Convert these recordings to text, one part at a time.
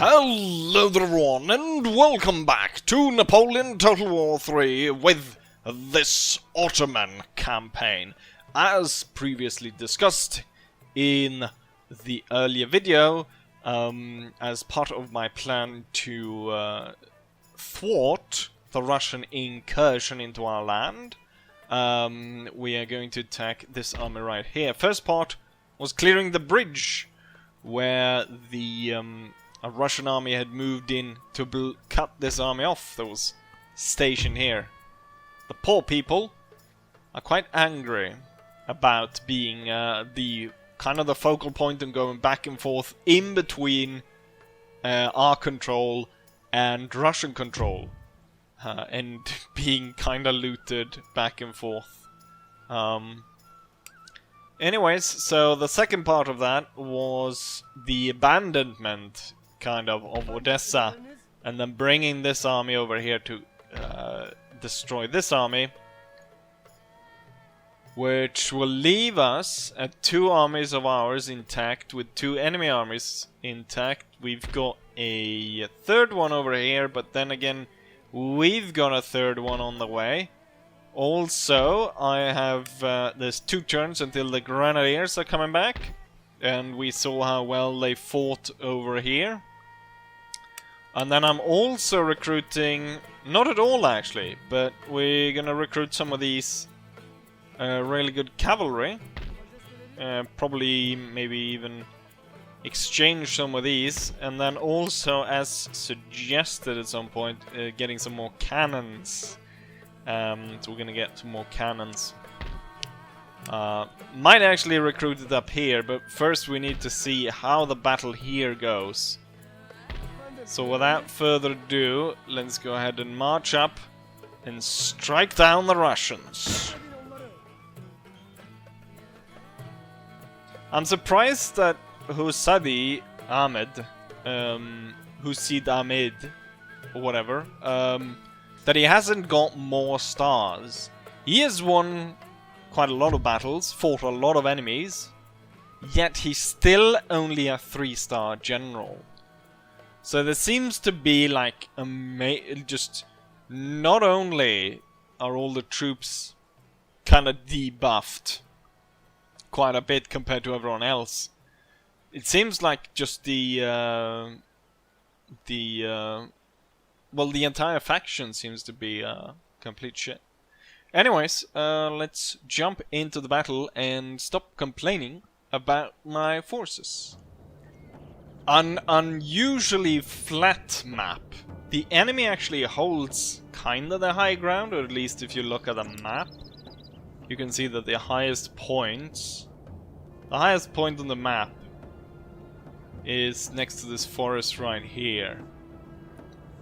Hello there everyone, and welcome back to Napoleon Total War 3 with this Ottoman campaign. As previously discussed in the earlier video, as part of my plan to thwart the Russian incursion into our land, we are going to attack this army right here. First part was clearing the bridge where the a Russian army had moved in to cut this army off that was stationed here. The poor people are quite angry about being the kind of the focal point and going back and forth in between our control and Russian control, and being kind of looted back and forth. Anyways, so the second part of that was the abandonment kind of Odessa, and then bringing this army over here to destroy this army, which will leave us at two armies of ours intact with two enemy armies intact. We've got a third one over here, but then again we've got a third one on the way. Also, I have there's 2 turns until the Grenadiers are coming back, and we saw how well they fought over here. And then I'm also recruiting, not at all actually, but we're gonna recruit some of these really good cavalry. Probably maybe even exchange some of these, and then also, as suggested at some point, getting some more cannons. So we're gonna get some more cannons. Might actually recruit it up here, but first we need to see how the battle here goes. So without further ado, let's go ahead and march up and strike down the Russians. I'm surprised that Husaid Ahmed, Husaid Ahmed, or whatever, that he hasn't got more stars. He has won quite a lot of battles, fought a lot of enemies, yet he's still only a 3-star general. So there seems to be like just not only are all the troops kind of debuffed quite a bit compared to everyone else, it seems like just the entire faction seems to be complete shit. Anyways, let's jump into the battle and stop complaining about my forces. An unusually flat map. The enemy actually holds kinda the high ground, or at least if you look at the map, you can see that the highest point on the map is next to this forest right here.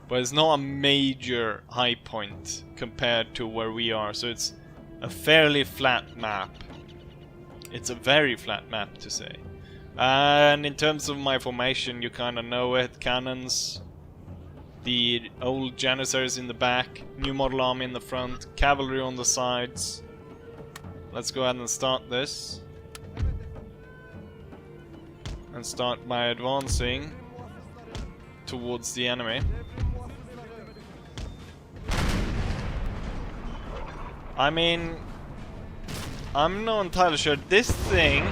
But it's not a major high point compared to where we are, so it's a fairly flat map. It's a very flat map to say. And in terms of my formation, you kind of know it. Cannons, the old Janissaries in the back, new model army in the front, cavalry on the sides. Let's go ahead and start this. And start by advancing towards the enemy. I mean, I'm not entirely sure. This thing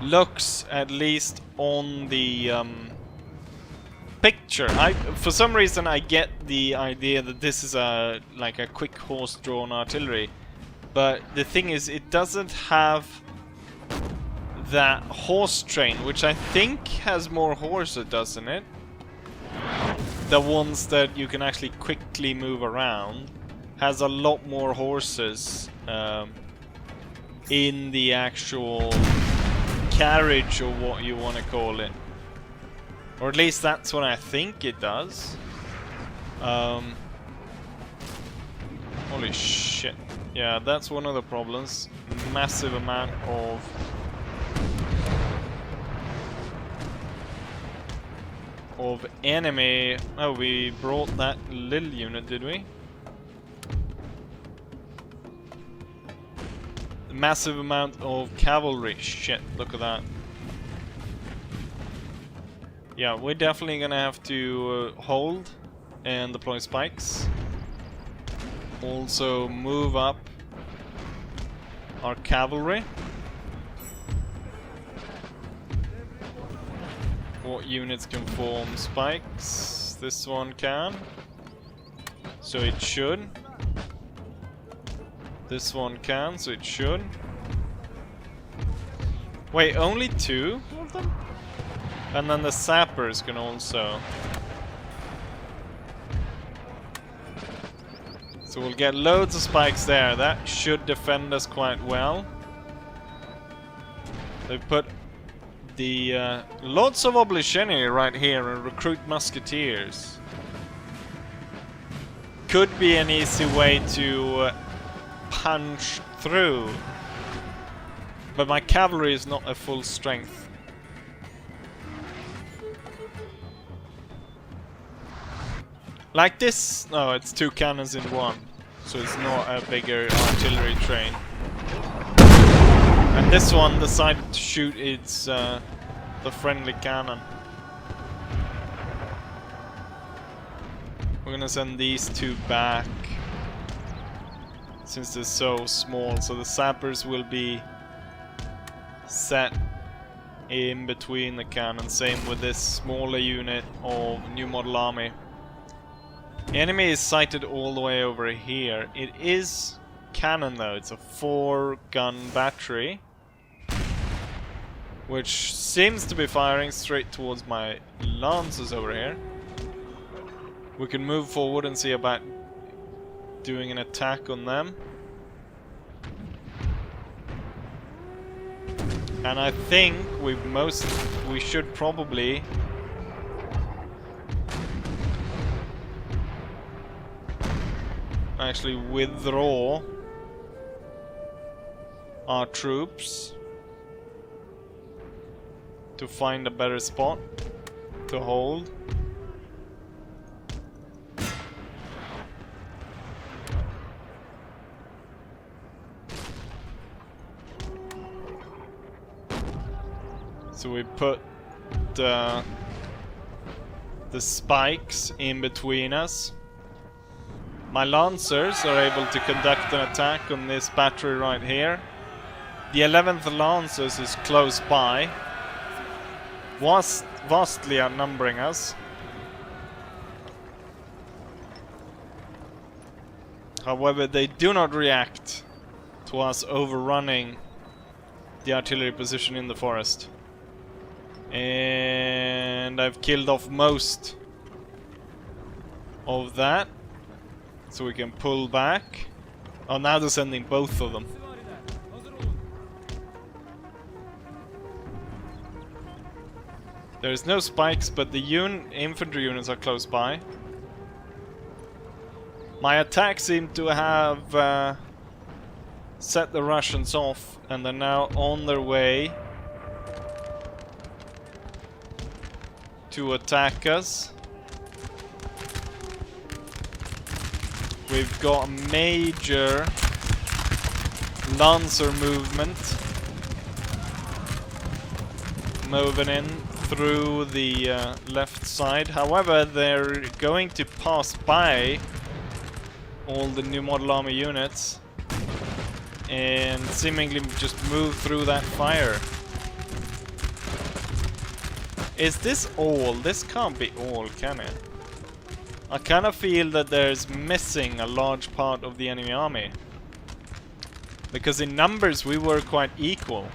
looks, at least on the picture, for some reason I get the idea that this is like a quick horse-drawn artillery, but the thing is, it doesn't have that horse train, which I think has more horses, doesn't it? The ones that you can actually quickly move around has a lot more horses in the actual carriage, or what you want to call it, or at least that's what I think it does. Holy shit, yeah, that's one of the problems. Massive amount of enemy. Oh, we brought that little unit, did we? Massive amount of cavalry. Shit, look at that. Yeah, we're definitely gonna have to hold and deploy spikes. Also move up our cavalry. What units can form spikes? This one can. So it should. This one can, so it should. Wait, only 2 of them? And then the sappers can also. So we'll get loads of spikes there. That should defend us quite well. They put the lots of obligatory right here and recruit musketeers. Could be an easy way to punch through. But my cavalry is not at full strength. Like this? No, it's 2 cannons in one. So it's not a bigger artillery train. And this one decided to shoot its the friendly cannon. We're gonna send these 2 back. Since they're so small. So the sappers will be set in between the cannons. Same with this smaller unit of new model army. The enemy is sighted all the way over here. It is cannon though. It's a 4-gun battery, which seems to be firing straight towards my lancers over here. We can move forward and see about doing an attack on them. And I think we should probably actually withdraw our troops to find a better spot to hold. So we put the spikes in between us. My lancers are able to conduct an attack on this battery right here. The 11th Lancers is close by, vastly outnumbering us. However, they do not react to us overrunning the artillery position in the forest. And I've killed off most of that, so we can pull back. Oh, now they're sending both of them. There's no spikes, but the infantry units are close by. My attack seemed to have set the Russians off, and they're now on their way to attack us. We've got a major Lancer movement moving in through the left side. However, they're going to pass by all the new model army units and seemingly just move through that fire. Is this all? This can't be all, can it? I kind of feel that there's missing a large part of the enemy army. Because in numbers we were quite equal.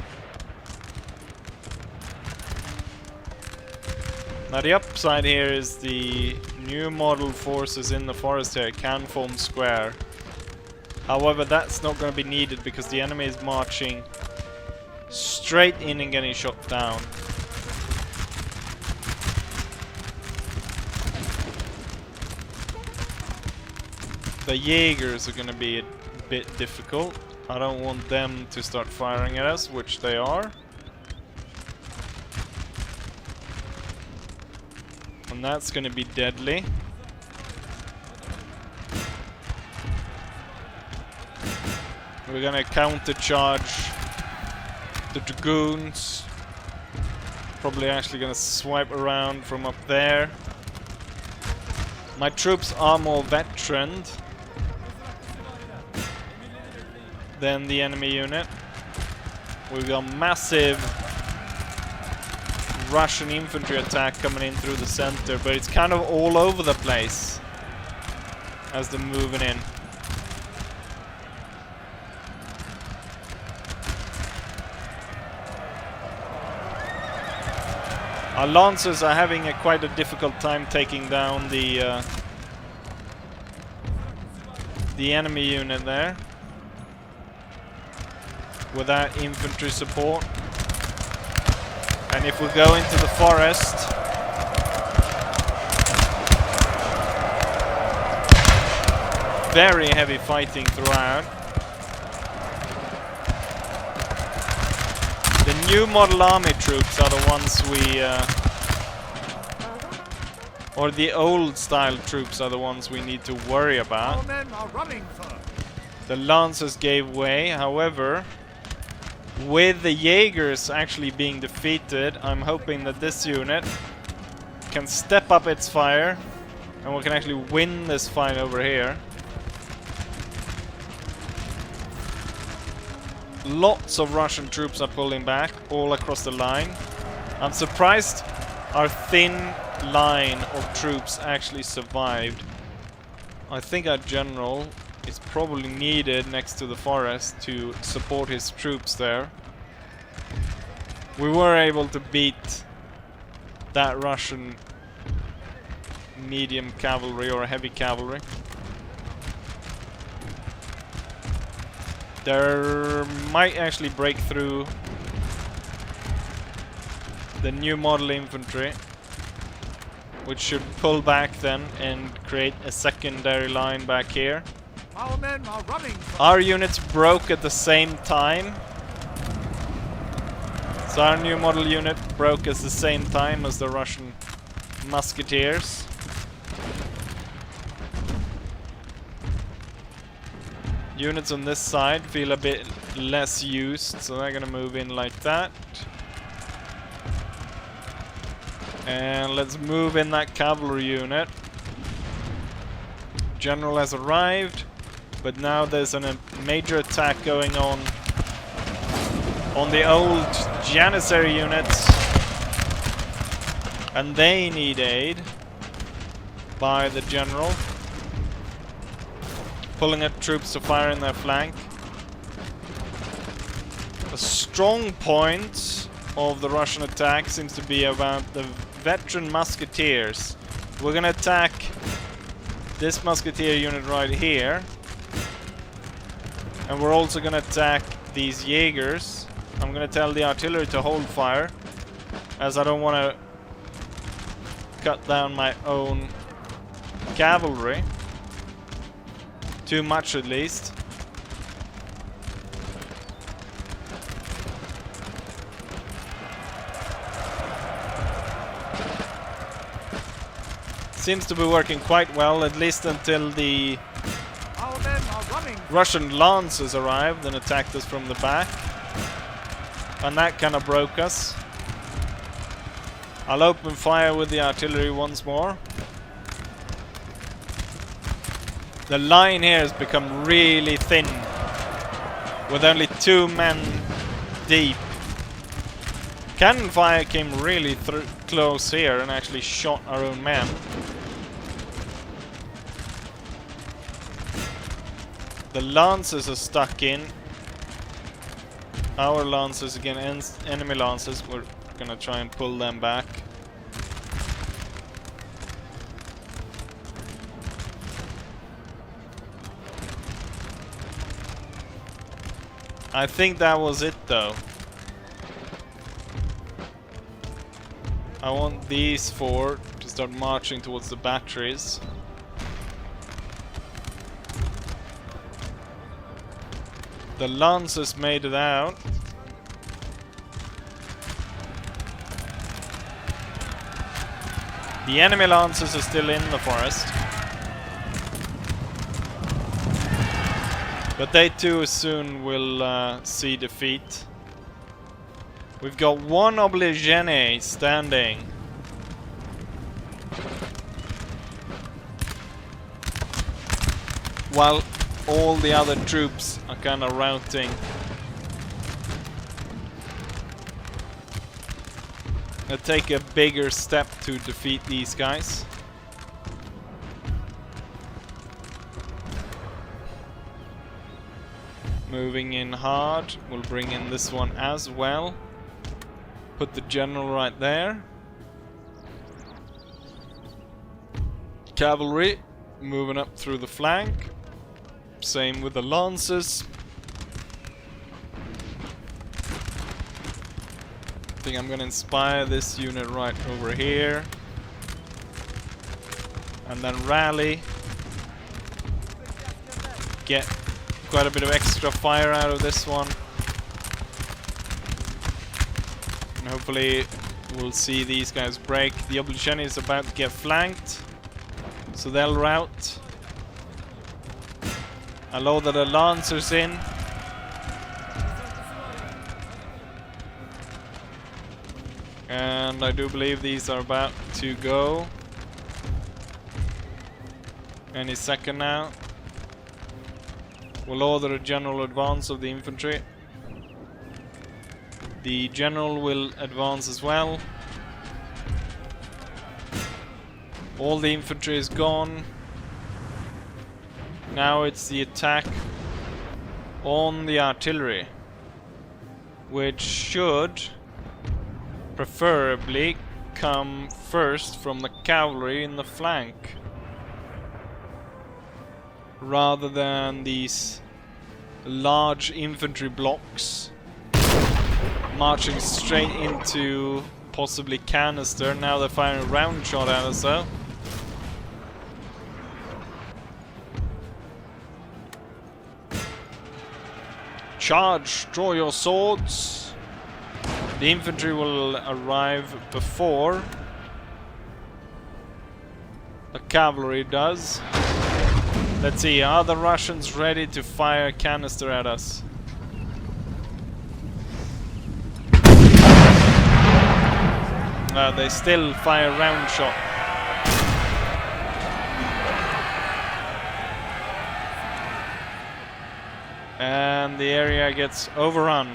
Now the upside here is the new model forces in the forest here can form square. However, that's not going to be needed because the enemy is marching straight in and getting shot down. The Jaegers are going to be a bit difficult. I don't want them to start firing at us, which they are. And that's going to be deadly. We're going to counter-charge the Dragoons Probably actually gonna swipe around from up there. My troops are more veteraned than the enemy unit. We've got massive Russian infantry attack coming in through the center, but it's kind of all over the place as they're moving in. Our lancers are having quite a difficult time taking down the enemy unit there without infantry support. And if we go into the forest, very heavy fighting throughout. The new model army troops are the ones we or the old style troops are the ones we need to worry about. Our men are running, sir. The lancers gave way, however, with the Jaegers actually being defeated, I'm hoping that this unit can step up its fire and we can actually win this fight over here. Lots of Russian troops are pulling back all across the line. I'm surprised our thin line of troops actually survived. I think our general is probably needed next to the forest to support his troops there. We were able to beat that Russian medium cavalry or heavy cavalry. There might actually break through the new model infantry, which should pull back then and create a secondary line back here. Our men are running. Our units broke at the same time. So our new model unit broke at the same time as the Russian musketeers. Units on this side feel a bit less used, so they're gonna move in like that. And let's move in that cavalry unit. General has arrived, but now there's a major attack going on the old Janissary units, and they need aid by the general, pulling up troops to fire in their flank. A strong point of the Russian attack seems to be about the veteran musketeers. We're gonna attack this musketeer unit right here, and we're also gonna attack these Jaegers. I'm gonna tell the artillery to hold fire, as I don't want to cut down my own cavalry too much, at least. Seems to be working quite well, at least until the Our men are running. Russian lancers arrived and attacked us from the back. And that kind of broke us. I'll open fire with the artillery once more. The line here has become really thin, with only 2 men deep. Cannon fire came really close here and actually shot our own men. The lancers are stuck in. Our lancers again, enemy lancers, we're gonna try and pull them back. I think that was it though. I want these 4 to start marching towards the batteries. The lancers made it out. The enemy lancers are still in the forest. But they too soon will see defeat. We've got one obligene standing. While all the other troops are kind of routing. I'll take a bigger step to defeat these guys. Moving in hard. We'll bring in this one as well. Put the general right there. Cavalry moving up through the flank. Same with the lancers. I think I'm gonna inspire this unit right over here. And then rally. Get quite a bit of extra fire out of this one. And hopefully we'll see these guys break. The obligene is about to get flanked. So they'll rout. I'll load the lancers in. And I do believe these are about to go. Any second now. We'll order a general advance of the infantry. The general will advance as well. All the infantry is gone. Now it's the attack on the artillery, which should preferably come first from the cavalry in the flank, rather than these large infantry blocks marching straight into possibly canister. Now they're firing a round shot at us though. Charge, draw your swords. The infantry will arrive before the cavalry does. Let's see, are the Russians ready to fire canister at us? They still fire round shot. And the area gets overrun.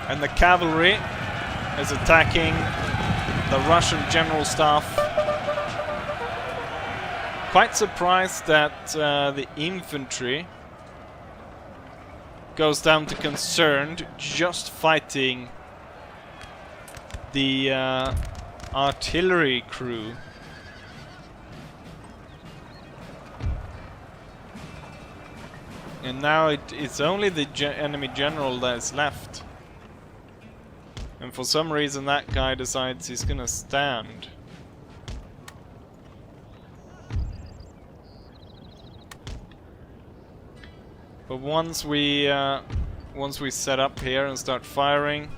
And the cavalry is attacking the Russian general staff. Quite surprised that the infantry goes down to concerned, just fighting the artillery crew. And now it's only the enemy general that is left. And for some reason that guy decides he's gonna stand. But once we set up here and start firing,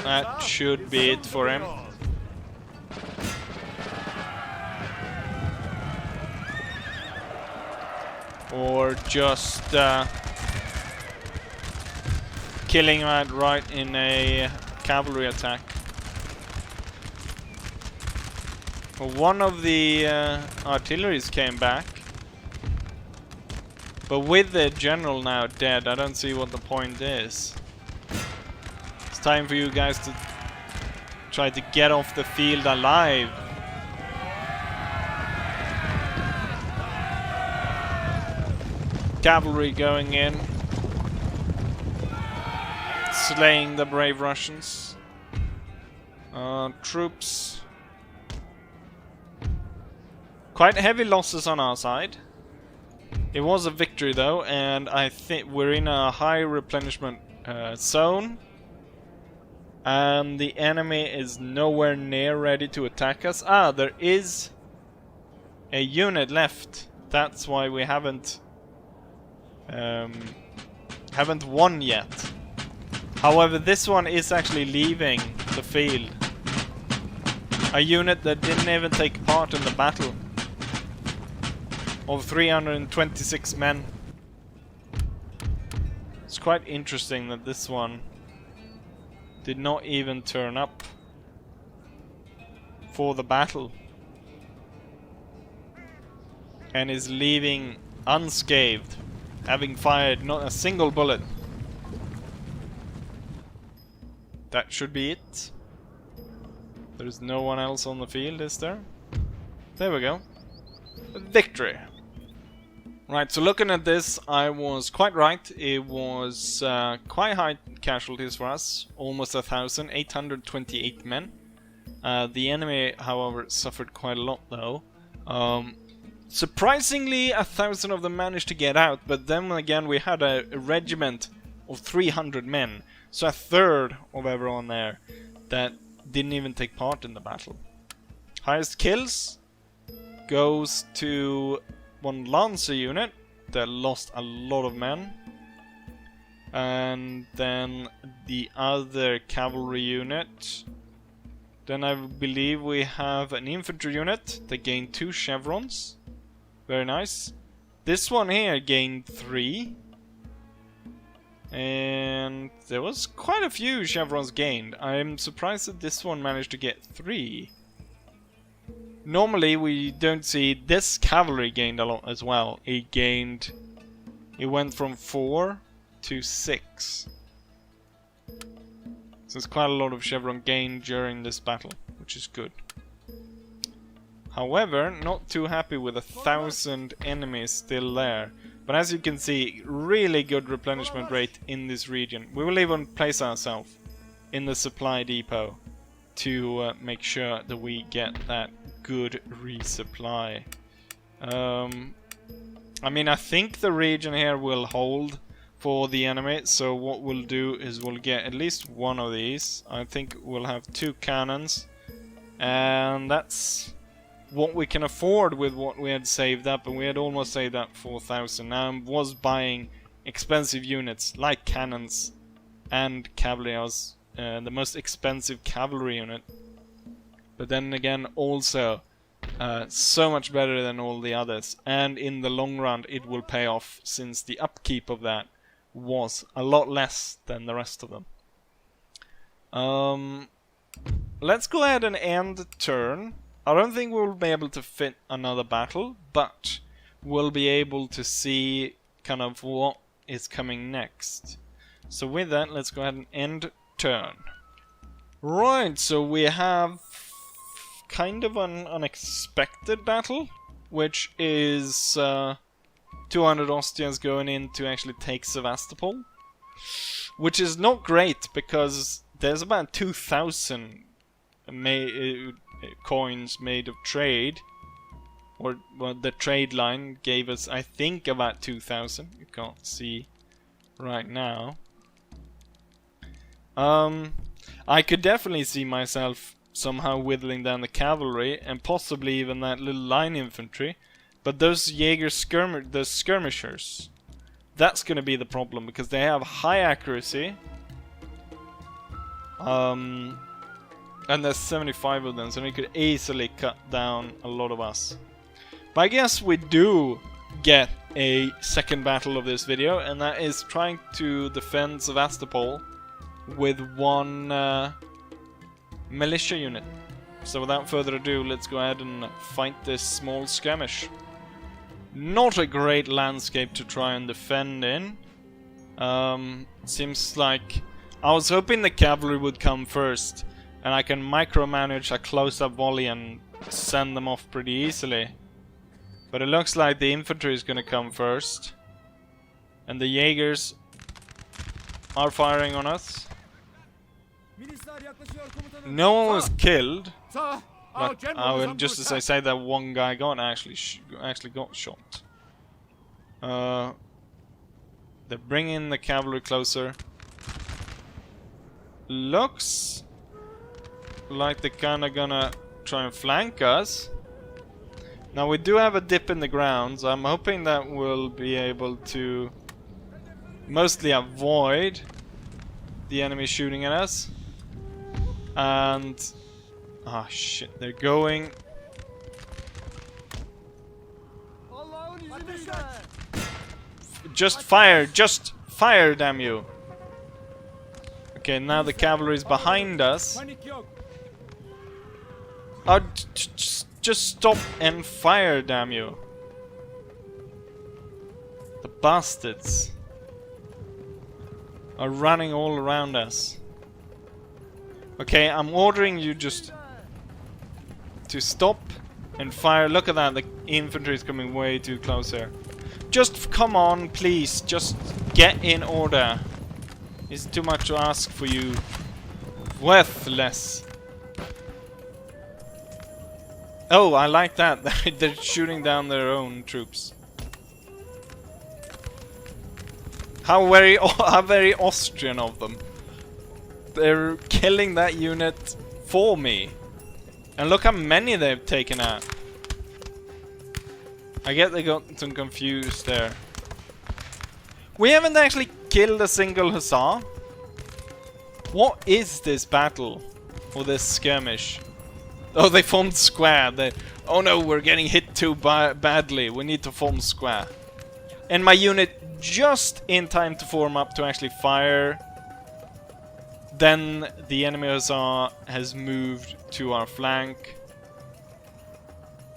that should be it for him. Or just killing that right in a cavalry attack. Well, one of the artilleries came back, but with the general now dead, I don't see what the point is. It's time for you guys to try to get off the field alive. Cavalry going in, slaying the brave Russians. Troops. Quite heavy losses on our side. It was a victory though, and I think we're in a high replenishment zone. And the enemy is nowhere near ready to attack us. Ah, there is a unit left. That's why we haven't won yet. However, this one is actually leaving the field. A unit that didn't even take part in the battle. of 326 men. It's quite interesting that this one did not even turn up for the battle and is leaving unscathed, having fired not a single bullet. That should be it. There's no one else on the field, is there? There we go. Victory! Right, so looking at this, I was quite right. It was quite high casualties for us. Almost 1,000, 828 men. The enemy, however, suffered quite a lot though. Surprisingly, 1,000 of them managed to get out, but then again we had a regiment of 300 men. So a third of everyone there that didn't even take part in the battle. Highest kills goes to one Lancer unit that lost a lot of men. And then the other cavalry unit. Then I believe we have an infantry unit that gained 2 chevrons. Very nice. This one here gained 3. And there was quite a few chevrons gained. I'm surprised that this one managed to get 3. Normally we don't see this cavalry gained a lot as well. It went from 4 to 6. So it's quite a lot of chevron gained during this battle, which is good. However, not too happy with 1,000 enemies still there. But as you can see, really good replenishment rate in this region. We will even place ourselves in the supply depot to make sure that we get that good resupply. I mean, I think the region here will hold for the enemy, so what we'll do is we'll get at least one of these. I think we'll have 2 cannons, and that's what we can afford with what we had saved up, and we had almost saved up 4,000. Now I was buying expensive units like cannons and cavalry. I was the most expensive cavalry unit, but then again also so much better than all the others, and in the long run it will pay off since the upkeep of that was a lot less than the rest of them. Let's go ahead and end turn. I don't think we'll be able to fit another battle, but we'll be able to see kind of what is coming next. So with that, let's go ahead and end turn. Right, so we have kind of an unexpected battle, which is 200 Austrians going in to actually take Sevastopol, which is not great because there's about 2,000 coins made of trade, or well, the trade line gave us, I think, about 2,000. You can't see right now. I could definitely see myself somehow whittling down the cavalry and possibly even that little line infantry, but those the skirmishers, that's going to be the problem because they have high accuracy. And there's 75 of them, so they could easily cut down a lot of us. But I guess we do get a second battle of this video, and that is trying to defend Sevastopol with one militia unit. So without further ado, let's go ahead and fight this small skirmish. Not a great landscape to try and defend in. Seems like I was hoping the cavalry would come first, and I can micromanage a close-up volley and send them off pretty easily. But it looks like the infantry is gonna come first. And the Jaegers are firing on us. No one was killed. But just as I say that, one guy got actually got shot. They're bringing the cavalry closer. Looks like they're kinda gonna try and flank us. Now we do have a dip in the ground, so I'm hoping that we'll be able to mostly avoid the enemy shooting at us. And ah shit, they're going. Just fire! Just fire, damn you! Okay, now the cavalry is behind us. Oh, just stop and fire, damn you! The bastards are running all around us. Okay, I'm ordering you just to stop and fire. Look at that, the infantry is coming way too close here. Just come on, please, just get in order. It's too much to ask for you. Worthless. Oh, I like that. They're shooting down their own troops. How very Austrian of them. They're killing that unit for me. And look how many they've taken out. I get they got some confused there. We haven't actually killed a single hussar. What is this battle? Or this skirmish? Oh, they formed square. Oh no, we're getting hit too badly. We need to form square. And my unit just in time to form up to actually fire. Then the enemy hussar has moved to our flank.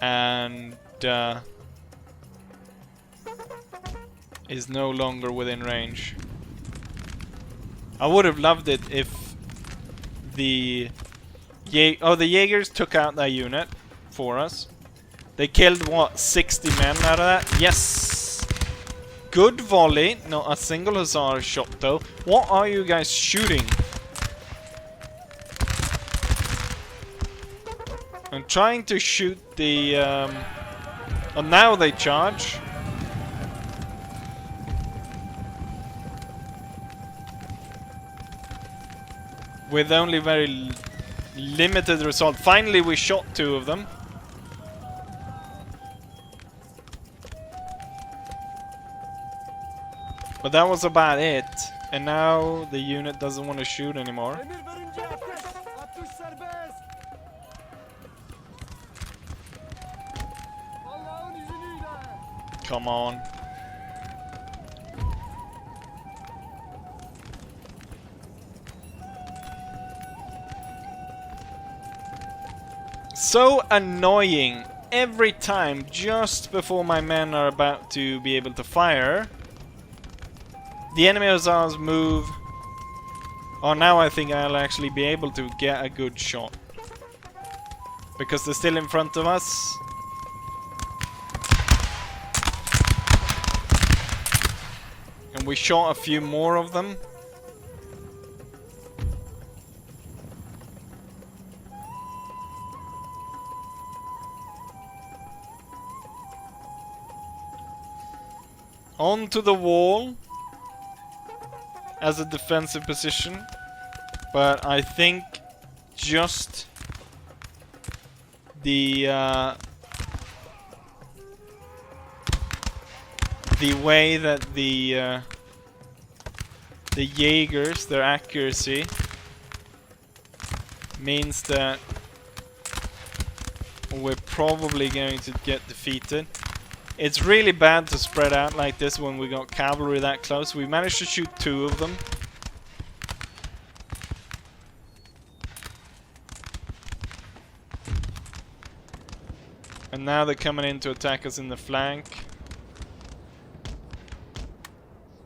And is no longer within range. I would have loved it if the Jaegers took out that unit for us. They killed, what, 60 men out of that? Yes! Good volley. Not a single hussar shot, though. What are you guys shooting? I'm trying to shoot the... Oh, now they charge. With only very limited result. Finally we shot 2 of them. But that was about it. And now the unit doesn't want to shoot anymore. Come on. So annoying. Every time, just before my men are about to be able to fire, the enemy hussars move. Oh, now I think I'll actually be able to get a good shot. Because they're still in front of us. And we shot a few more of them. Onto the wall as a defensive position, but I think just the way that the Jaegers, their accuracy, means that we're probably going to get defeated. It's really bad to spread out like this when we got cavalry that close. We managed to shoot 2 of them. And now they're coming in to attack us in the flank.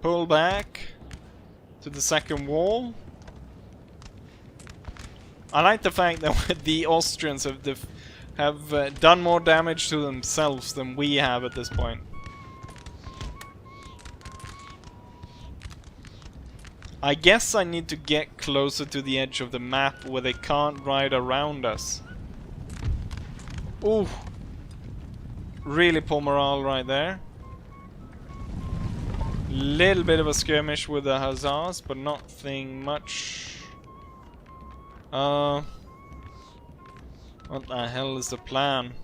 Pull back to the second wall. I like the fact that the Austrians have done more damage to themselves than we have at this point. I guess I need to get closer to the edge of the map where they can't ride around us. Ooh. Really poor morale right there. Little bit of a skirmish with the hussars, but nothing much. What the hell is the plan?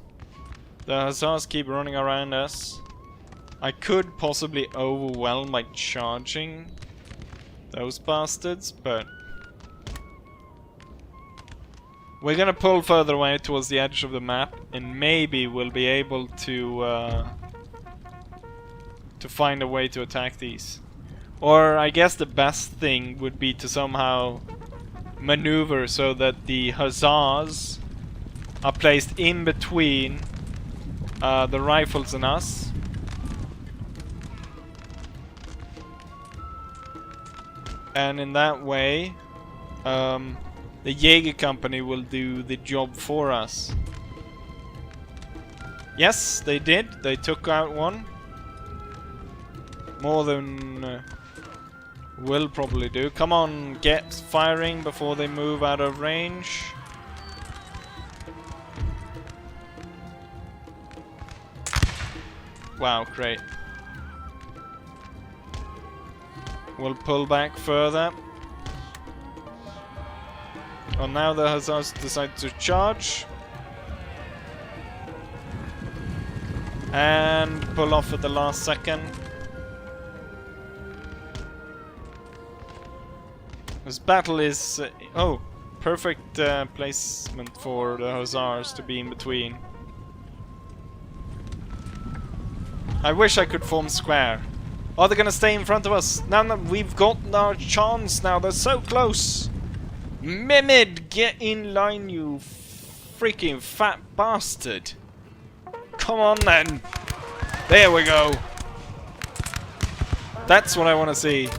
The hussars keep running around us. I could possibly overwhelm by charging those bastards, but we're gonna pull further away towards the edge of the map, and maybe we'll be able to to find a way to attack these. Or I guess the best thing would be to somehow maneuver so that the hussars are placed in between the rifles and us. And in that way, the Jaeger company will do the job for us. Yes, they did. They took out one. More than we'll probably do. Come on, get firing before they move out of range. Wow, great. We'll pull back further. Oh, now the hussars decide to charge. And pull off at the last second. This battle is... oh, perfect placement for the hussars to be in between. I wish I could form square. Oh, they're gonna stay in front of us. No, no, we've got our chance now. They're so close. Mehmed, get in line, you freaking fat bastard. Come on, then. There we go. That's what I want to see.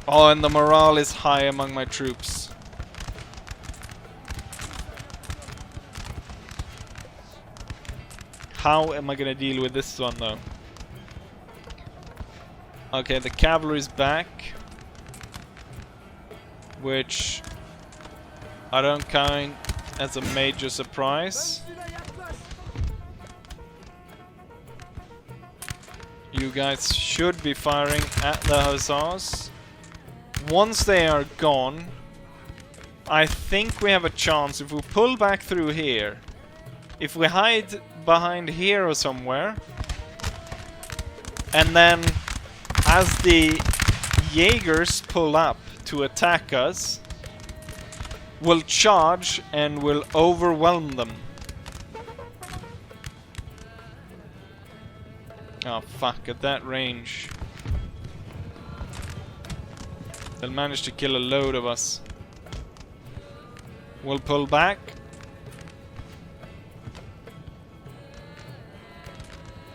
Oh, and the morale is high among my troops. How am I gonna deal with this one, though? Okay, the cavalry's back. Which I don't count as a major surprise. You guys should be firing at the hussars. Once they are gone, I think we have a chance if we pull back through here. If we hide behind here or somewhere, and then as the Jaegers pull up to attack us, we'll charge and we'll overwhelm them. Oh fuck, at that range they'll manage to kill a load of us. We'll pull back.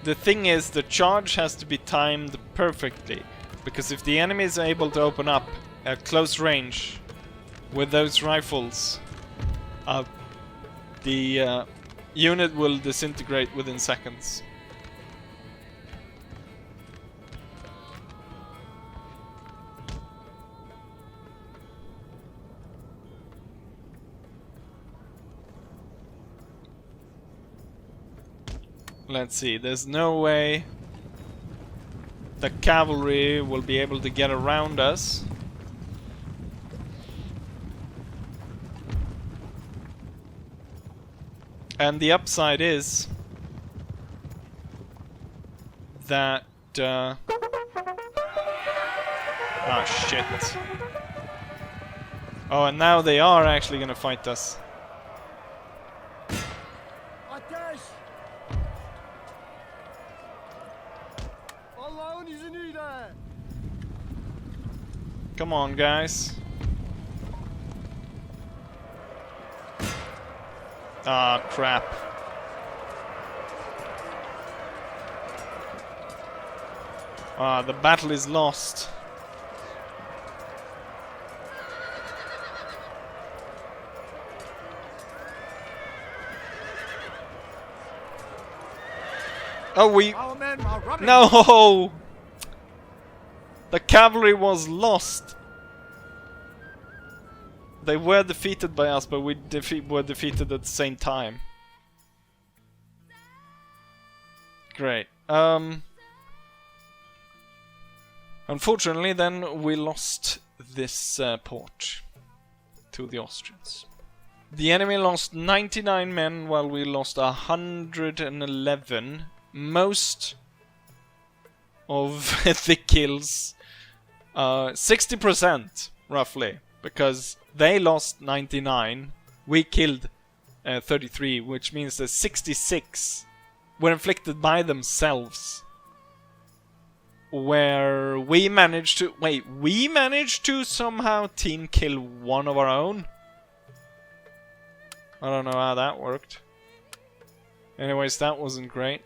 The thing is, the charge has to be timed perfectly, because if the enemy is able to open up at close range with those rifles, the unit will disintegrate within seconds. Let's see, there's no way the cavalry will be able to get around us. And the upside is that... oh shit. Oh, and now they are actually gonna fight us. Come on, guys. Ah, crap. Ah, the battle is lost. Oh, we... Our men are running. No! The cavalry was lost. They were defeated by us, but we were defeated at the same time. Great. Unfortunately, then we lost this port to the Austrians. The enemy lost 99 men, while we lost 111. Most of the kills, 60% roughly, because they lost 99, We killed 33, which means that 66 were inflicted by themselves. Where we managed to... Wait, we managed to somehow team kill one of our own? I don't know how that worked. Anyways, that wasn't great.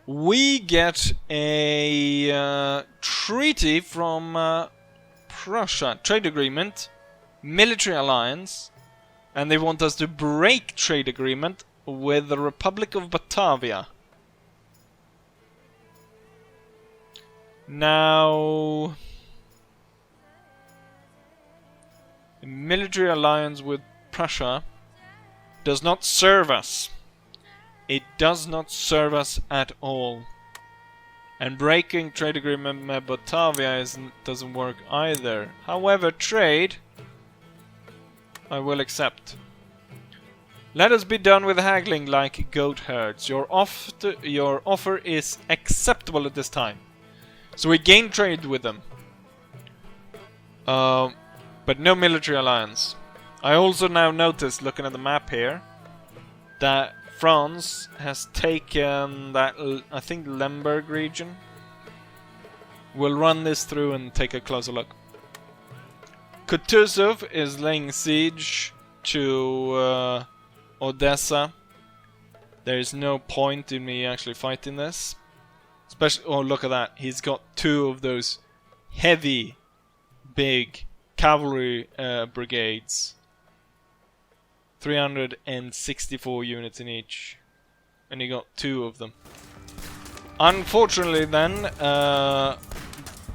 We get a treaty from Prussia. Trade agreement. Military alliance. And they want us to break trade agreement with the Republic of Batavia. Now... a military alliance with Prussia does not serve us. It does not serve us at all. And breaking trade agreement with Batavia doesn't work either. However, trade I will accept. Let us be done with haggling like goat herds. Your offer is acceptable at this time. So we gain trade with them. But no military alliance. I also now noticed, looking at the map here, that France has taken that, I think, Lemberg region. We'll run this through and take a closer look. Kutuzov is laying siege to Odessa. There is no point in me actually fighting this. Especially, oh look at that, he's got 2 of those heavy, big cavalry brigades. 364 units in each. And he got 2 of them. Unfortunately then,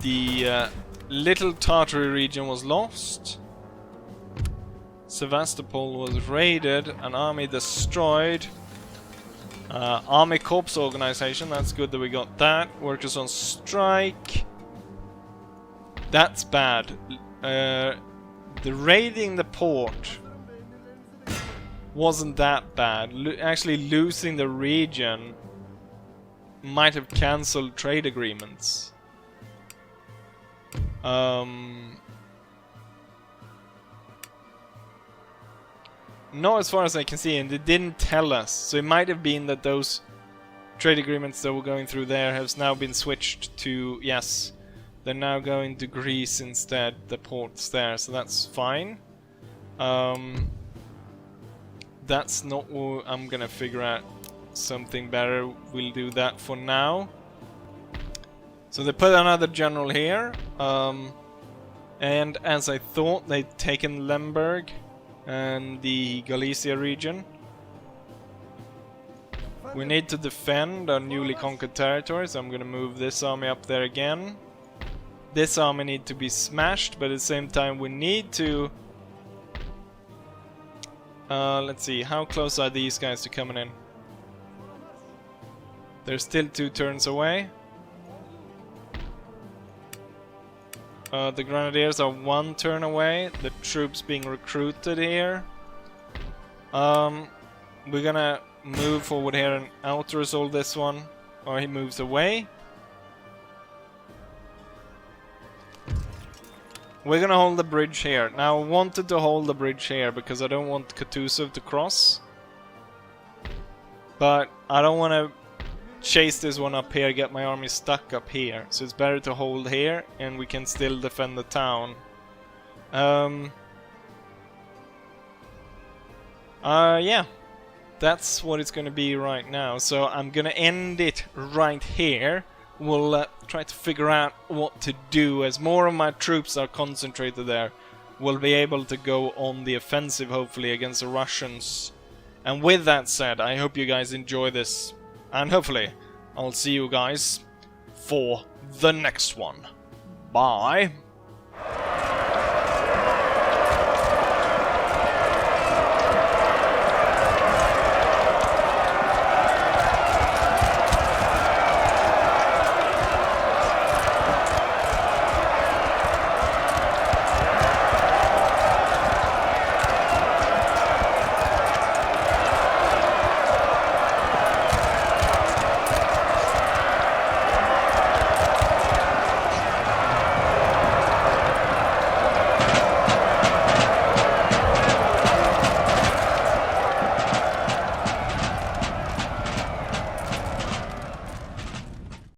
the Little Tartary region was lost. Sevastopol was raided, an army destroyed. Army Corps organization, that's good that we got that. Workers on strike. That's bad. The raiding the port wasn't that bad. Actually losing the region might have cancelled trade agreements. Not as far as I can see, and they didn't tell us. So it might have been that those trade agreements that were going through there have now been switched to, yes, they're now going to Greece instead, the ports there, so that's fine. That's not what I'm gonna figure out something better. We'll do that for now. So they put another general here, and as I thought, they'd taken Lemberg and the Galicia region. We need to defend our newly conquered territories, so I'm gonna move this army up there again. This army needs to be smashed, but at the same time we need to... let's see, how close are these guys to coming in? They're still 2 turns away. The Grenadiers are 1 turn away. The troops being recruited here. We're gonna move forward here and out-resolve this one. Or he moves away. We're gonna hold the bridge here. Now I wanted to hold the bridge here because I don't want Kutuzov to cross. But I don't want to chase this one up here, get my army stuck up here. So it's better to hold here and we can still defend the town. Yeah. That's what it's gonna be right now. So I'm gonna end it right here. We'll try to figure out what to do as more of my troops are concentrated there. We'll be able to go on the offensive hopefully against the Russians. And with that said, I hope you guys enjoy this. And hopefully, I'll see you guys for the next one. Bye.